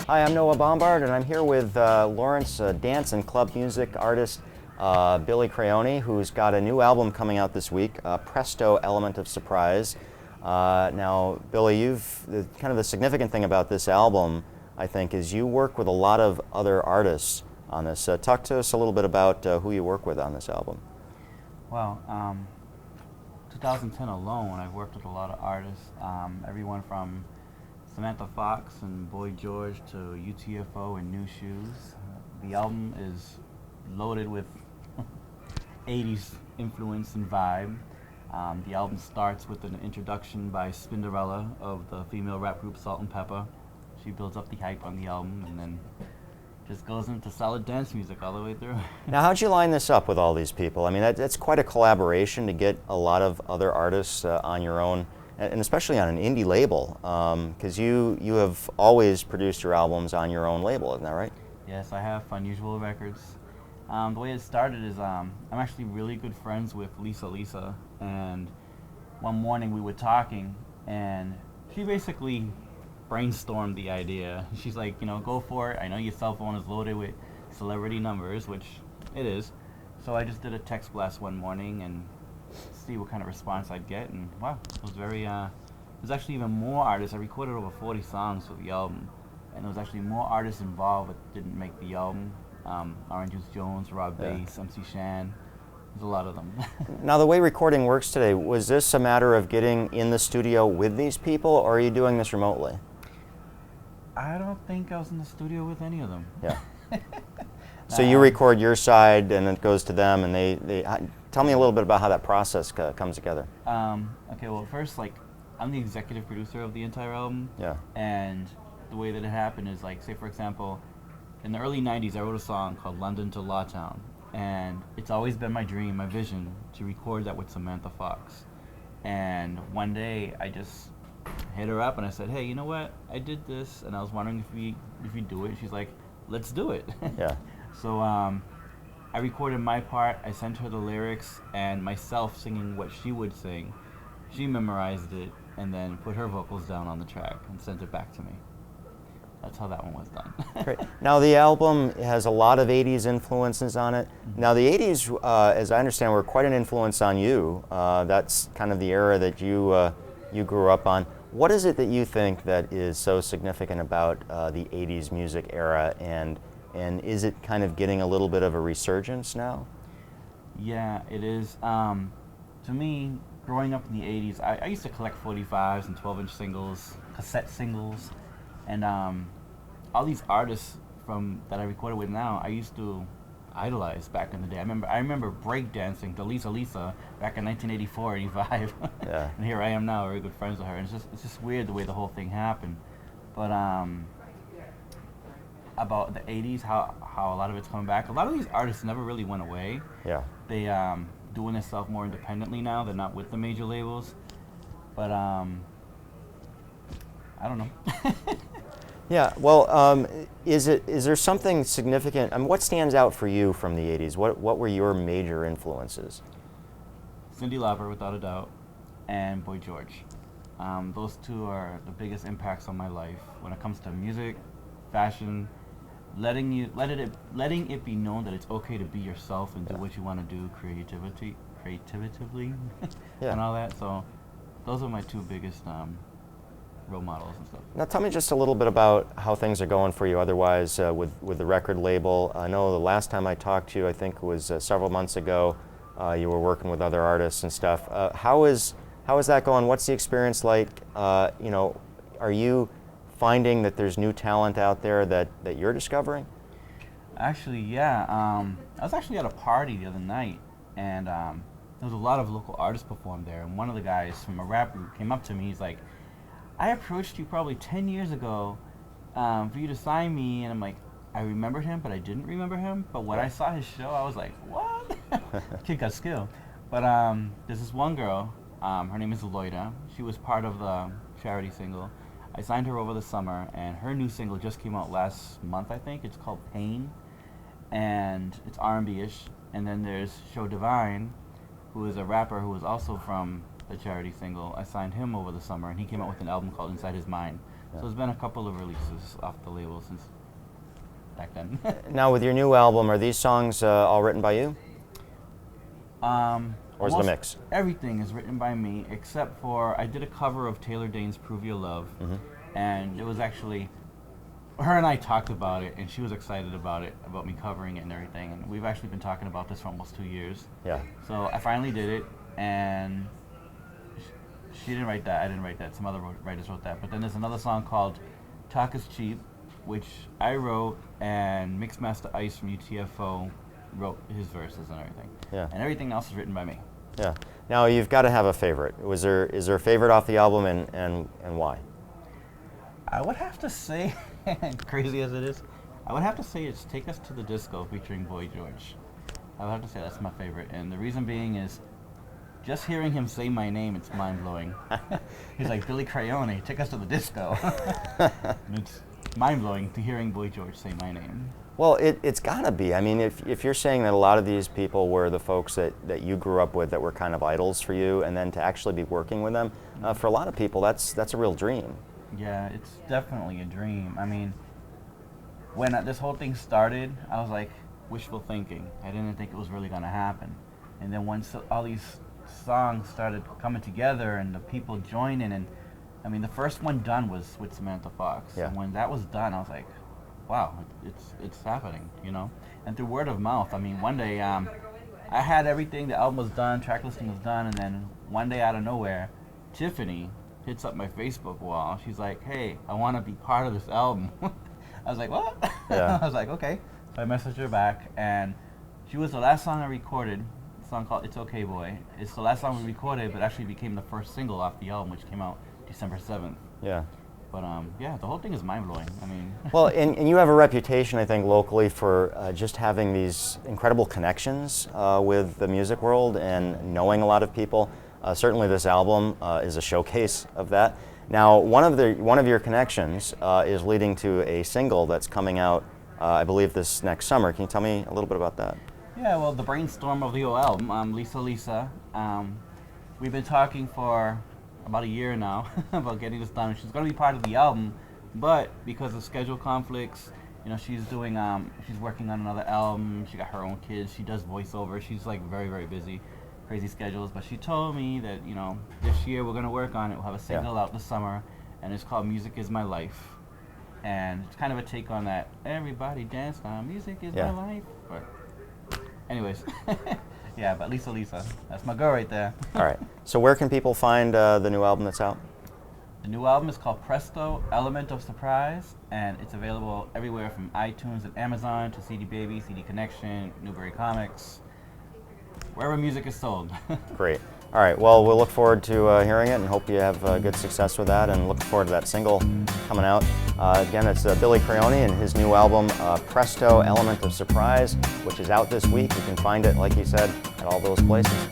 Hi, I'm Noah Bombard, and I'm here with Lawrence, dance and club music artist Bylli Crayone, who's got a new album coming out this week, Presto Element of Surprise. Now, Bylli, kind of the significant thing about this album, I think, is you work with a lot of other artists on this. Talk to us a little bit about who you work with on this album. Well, 2010 alone, I've worked with a lot of artists, everyone from Samantha Fox and Boy George to UTFO and New Shoes. The album is loaded with 80s influence and vibe. The album starts with an introduction by Spinderella of the female rap group Salt and Pepper. She builds up the hype on the album and then just goes into solid dance music all the way through. Now, how'd you line this up with all these people? I mean, that's quite a collaboration to get a lot of other artists on your own, and especially on an indie label, because you have always produced your albums on your own label, isn't that right? Yes, I have Unusual Records. The way it started is I'm actually really good friends with Lisa, and one morning we were talking, and she basically brainstormed the idea. She's like, go for it. I know your cell phone is loaded with celebrity numbers, which it is. So I just did a text blast one morning and see what kind of response I'd get, and wow, it was there's actually even more artists. I recorded over 40 songs for the album, and there was actually more artists involved that didn't make the album. Orange Juice Jones, Rob Bass, MC Shan. There's a lot of them. Now, the way recording works today, was this a matter of getting in the studio with these people, or are you doing this remotely? I don't think I was in the studio with any of them. Yeah. So you record your side, and it goes to them, and they tell me a little bit about how that process comes together. Okay, well, first, I'm the executive producer of the entire album. Yeah. And the way that it happened is, say, for example, in the early 90s, I wrote a song called London to Lawtown. And it's always been my dream, my vision, to record that with Samantha Fox. And one day, I just hit her up and I said, hey, you know what? I did this, and I was wondering if you do it. She's like, let's do it. Yeah. So I recorded my part. I sent her the lyrics and myself singing what she would sing. She memorized it and then put her vocals down on the track and sent it back to me. That's how that one was done. Great. Now, the album has a lot of 80s influences on it. Mm-hmm. Now, the 80s, as I understand, were quite an influence on you. That's kind of the era that you grew up on. What is it that you think that is so significant about the 80s music era, and is it kind of getting a little bit of a resurgence now? Yeah, it is. To me, growing up in the 80s, I used to collect 45s and 12-inch singles, cassette singles, and all these artists that I recorded with now, I used to idolize back in the day. I remember breakdancing to Lisa back in 1984, 85. Yeah. And here I am now, very good friends with her. And it's just weird the way the whole thing happened. But about the 80s, how a lot of it's coming back. A lot of these artists never really went away. Yeah. They doing themselves more independently now. They're not with the major labels. But I don't know. Yeah, well, is there something significant? I mean, what stands out for you from the 80s? What were your major influences? Cyndi Lauper, without a doubt, and Boy George. Those two are the biggest impacts on my life when it comes to music, fashion, letting it be known that it's okay to be yourself and do what you want to do creatively, Yeah. and all that. So those are my two biggest role models and stuff. Now, tell me just a little bit about how things are going for you otherwise with the record label. I know the last time I talked to you, I think it was several months ago, you were working with other artists and stuff. How is that going? What's the experience like? Are you finding that there's new talent out there that you're discovering? Actually, yeah. I was actually at a party the other night, and there was a lot of local artists performed there. And one of the guys from a rap group came up to me. He's like, I approached you probably 10 years ago for you to sign me, and I'm like, I remembered him, but I didn't remember him. But when I saw his show, I was like, what? Kid got skill. But there's this one girl, her name is Loida. She was part of the charity single. I signed her over the summer, and her new single just came out last month, I think. It's called Pain, and it's R&B-ish. And then there's Show Divine, who is a rapper who is also from the charity single. I signed him over the summer, and he came out with an album called Inside His Mind. So there's been a couple of releases off the label since back then. Now, with your new album, are these songs all written by you? Or is it a Almost mix? Everything is written by me except for I did a cover of Taylor Dayne's "Prove Your Love," and it was actually her and I talked about it, and she was excited about it, about me covering it and everything. And we've actually been talking about this for almost 2 years. Yeah. So I finally did it, and she didn't write that. I didn't write that. Some other writers wrote that. But then there's another song called "Talk Is Cheap," which I wrote, and Mixmaster Ice from UTFO wrote his verses and everything. Yeah. And everything else is written by me. Yeah. Now, you've got to have a favorite. Is there a favorite off the album, and why? I would have to say, crazy as it is, I would have to say it's "Take Us to the Disco" featuring Boy George. I would have to say that's my favorite, and the reason being is just hearing him say my name, it's mind-blowing. He's like, "Bylli Crayone, take us to the disco." And it's mind-blowing to hearing Boy George say my name. Well, it's got to be. I mean, if you're saying that a lot of these people were the folks that you grew up with, that were kind of idols for you, and then to actually be working with them, for a lot of people, that's a real dream. Yeah, it's definitely a dream. I mean, when this whole thing started, I was like, wishful thinking. I didn't think it was really going to happen. And then once all these songs started coming together and the people joining, and I mean, the first one done was with Samantha Fox. Yeah. And when that was done, I was like, wow, it's happening, you know? And through word of mouth, I mean, one day, I had everything, the album was done, track listing was done, and then one day out of nowhere, Tiffany hits up my Facebook wall. She's like, "Hey, I want to be part of this album." I was like, "What?" Yeah. I was like, "Okay." So I messaged her back, and she was the last song I recorded, a song called "It's Okay Boy." It's the last song we recorded, but actually became the first single off the album, which came out December 7th. Yeah. But yeah, the whole thing is mind-blowing. I mean... Well, and you have a reputation, I think, locally for just having these incredible connections with the music world and knowing a lot of people. Certainly this album is a showcase of that. Now, one of your connections is leading to a single that's coming out, I believe, this next summer. Can you tell me a little bit about that? Yeah, well, the brainstorm of the whole album, Lisa, we've been talking for about a year now about getting this done. She's going to be part of the album, but because of schedule conflicts, you know, she's working on another album. She got her own kids. She does voiceover. She's like very, very busy, crazy schedules. But she told me that, you know, this year we're going to work on it. We'll have a single out this summer, and it's called "Music Is My Life." And it's kind of a take on that, everybody dance now, music is my life. But anyways, yeah, but Lisa, that's my girl right there. All right. So where can people find the new album that's out? The new album is called Presto, Element of Surprise, and it's available everywhere from iTunes and Amazon to CD Baby, CD Connection, Newbury Comics, wherever music is sold. Great. All right. Well, we'll look forward to hearing it and hope you have good success with that, and look forward to that single coming out. Again, it's Bylli Crayone and his new album, Presto, Element of Surprise, which is out this week. You can find it, like you said, at all those places.